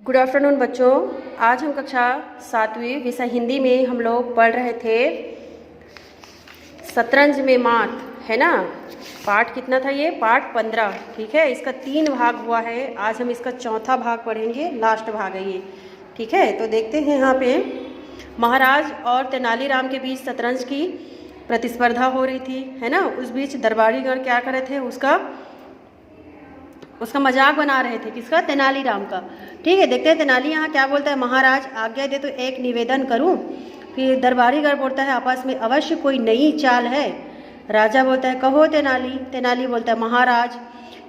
Good afternoon बच्चों। आज हम कक्षा 7वीं विषय हिंदी में हम लोग पढ़ रहे थे शतरंज में मात, है ना। पाठ कितना था ये? पाठ 15। ठीक है, इसका 3 भाग हुआ है। आज हम इसका चौथा भाग पढ़ेंगे, लास्ट भाग है ये। ठीक है, तो देखते हैं यहाँ पे महाराज और तेनालीराम के बीच शतरंज की प्रतिस्पर्धा हो रही थी, है ना। उस बीच दरबारीगण क्या कर रहे थे, उसका मजाक बना रहे थे। किसका? तेनालीराम का। ठीक है, देखते हैं तेनाली यहाँ क्या बोलता है। महाराज आज्ञा दे तो एक निवेदन करूं। फिर दरबारीगण बोलता है आपस में अवश्य कोई नई चाल है। राजा बोलता है कहो तेनाली। तेनाली बोलता है महाराज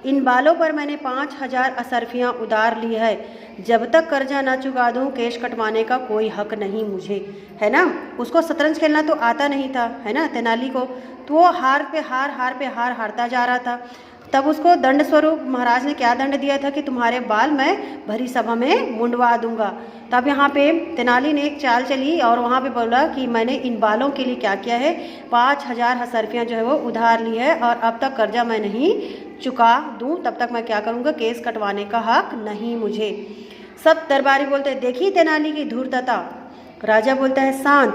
इन बालों पर मैंने 5000 असरफियाँ उधार ली है। जब तक कर्जा ना चुका दूँ केश कटवाने का कोई हक नहीं मुझे, है ना। उसको शतरंज खेलना तो आता नहीं था, है ना, तेनाली को। तो वो हार पे हार हारता जा रहा था। तब उसको दंड स्वरूप महाराज ने क्या दंड दिया था कि तुम्हारे बाल मैं भरी सभा में मुंडवा दूंगा। तब यहाँ पे तेनाली ने एक चाल चली और वहाँ पे बोला कि मैंने इन बालों के लिए क्या किया है, 5000 हसरफियाँ जो है वो उधार ली है और अब तक कर्जा मैं नहीं चुका दूँ तब तक मैं क्या करूँगा, केस कटवाने का हक नहीं मुझे। सब दरबारी बोलते हैं देखी तेनाली की धूर्तता। राजा बोलता है शांत,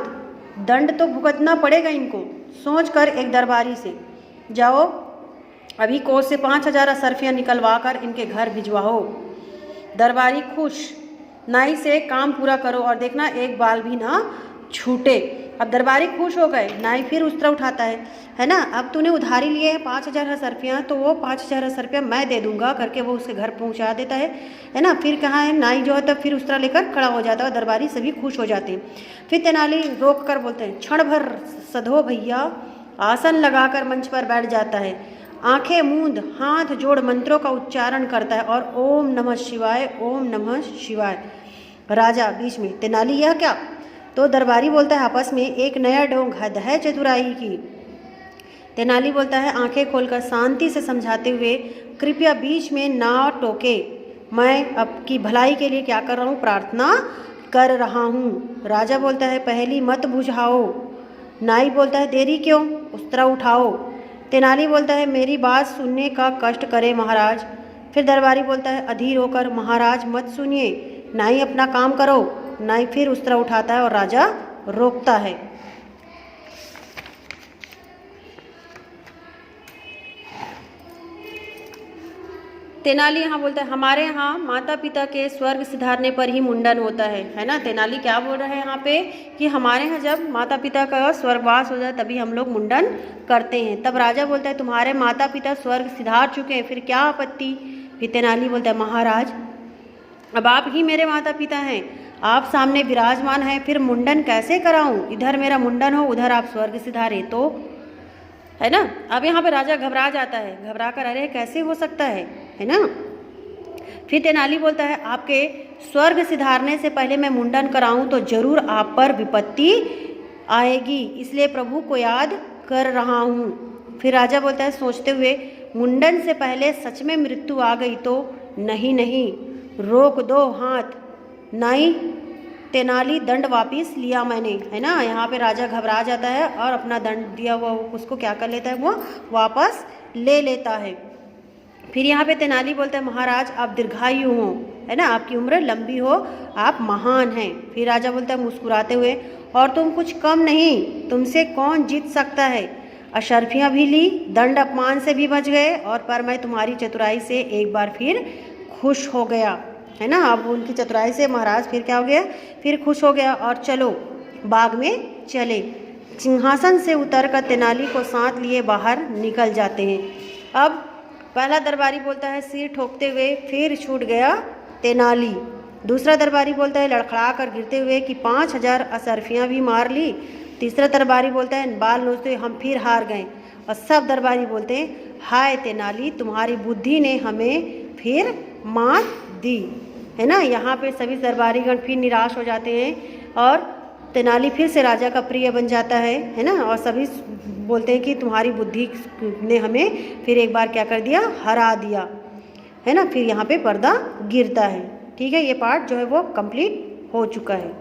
दंड तो भुगतना पड़ेगा इनको। सोच कर एक दरबारी से जाओ अभी कोष से 5000 असरफियाँ निकलवा कर इनके घर भिजवाओ। दरबारी खुश, नाई से काम पूरा करो और देखना एक बाल भी ना छूटे। अब दरबारी खुश हो गए। नाई फिर उस तरह उठाता है ना। अब तूने उधारी लिए है 5000 असरफियाँ, तो वो 5000 असरफियाँ मैं दे दूंगा करके वो उसके घर पहुंचा देता है ना। फिर कहाँ है नाई जो है तब फिर उस तरह लेकर खड़ा हो जाता है। दरबारी सभी खुश हो जाते हैं। फिर तेनाली रोक कर बोलते हैं क्षण भर सधो भैया। आसन लगाकर मंच पर बैठ जाता है, आंखें मूंद हाथ जोड़ मंत्रों का उच्चारण करता है और ओम नमः शिवाय, ओम नमः शिवाय। राजा बीच में तेनाली यह क्या? तो दरबारी बोलता है आपस में एक नया ढोंग हद है चतुराई की। तेनाली बोलता है आंखें खोलकर शांति से समझाते हुए कृपया बीच में ना टोके, मैं अब की भलाई के लिए क्या कर रहा हूँ, प्रार्थना कर रहा हूँ। राजा बोलता है पहली मत बुझाओ। नाई बोलता है देरी क्यों, उस तरह उठाओ। तेनाली बोलता है मेरी बात सुनने का कष्ट करे महाराज। फिर दरबारी बोलता है अधीर होकर महाराज मत सुनिए, नाई अपना काम करो। नाई फिर उस तरह उठाता है और राजा रोकता है। तेनाली यहाँ बोलता है हमारे यहाँ माता पिता के स्वर्ग सिधारने पर ही मुंडन होता है ना। तेनाली क्या बोल रहा है यहाँ पे कि हमारे यहाँ जब माता पिता का स्वर्गवास हो जाए तभी हम लोग मुंडन करते हैं। तब राजा बोलता है तुम्हारे माता पिता स्वर्ग सिधार चुके हैं, फिर क्या आपत्ति। फिर तेनाली बोलता है महाराज अब आप ही मेरे माता पिता हैं, आप सामने विराजमान हैं, फिर मुंडन कैसे कराऊँ? इधर मेरा मुंडन हो उधर आप स्वर्ग सिधारे तो, है ना। अब यहाँ पे राजा घबरा जाता है, घबरा कर अरे कैसे हो सकता है ना। फिर तेनाली बोलता है आपके स्वर्ग सिधारने से पहले मैं मुंडन कराऊं तो जरूर आप पर विपत्ति आएगी, इसलिए प्रभु को याद कर रहा हूँ। फिर राजा बोलता है सोचते हुए मुंडन से पहले सच में मृत्यु आ गई तो? नहीं नहीं, रोक दो हाथ। नाई तेनाली दंड वापिस लिया मैंने, है ना। यहाँ पे राजा घबरा जाता है और अपना दंड दिया हुआ उसको क्या कर लेता है, वो वापस ले लेता है। फिर यहाँ पे तेनाली बोलता है महाराज आप दीर्घायु हो, है ना, आपकी उम्र लंबी हो, आप महान हैं। फिर राजा बोलता है मुस्कुराते हुए और तुम कुछ कम नहीं, तुमसे कौन जीत सकता है। अशर्फियाँ भी ली, दंड अपमान से भी बच गए और पर मैं तुम्हारी चतुराई से एक बार फिर खुश हो गया, है ना। अब उनकी चतुराई से महाराज फिर क्या हो गया, फिर खुश हो गया और चलो बाग में चले। सिंहासन से उतरकर तेनाली को साथ लिए बाहर निकल जाते हैं। अब पहला दरबारी बोलता है सिर ठोकते हुए फिर छूट गया तेनाली। दूसरा दरबारी बोलता है लड़खड़ा कर गिरते हुए कि 5000 असरफियाँ भी मार ली। तीसरा दरबारी बोलता है बाल नोचते हुए हम फिर हार गए। और सब दरबारी बोलते हैं हाय तेनाली तुम्हारी बुद्धि ने हमें फिर मात दी, है ना। यहाँ पे सभी दरबारीगण फिर निराश हो जाते हैं और तेनाली फिर से राजा का प्रिय बन जाता है ना। और सभी बोलते हैं कि तुम्हारी बुद्धि ने हमें फिर एक बार क्या कर दिया, हरा दिया, है ना। फिर यहाँ पे पर्दा गिरता है। ठीक है, ये पार्ट जो है वो कंप्लीट हो चुका है।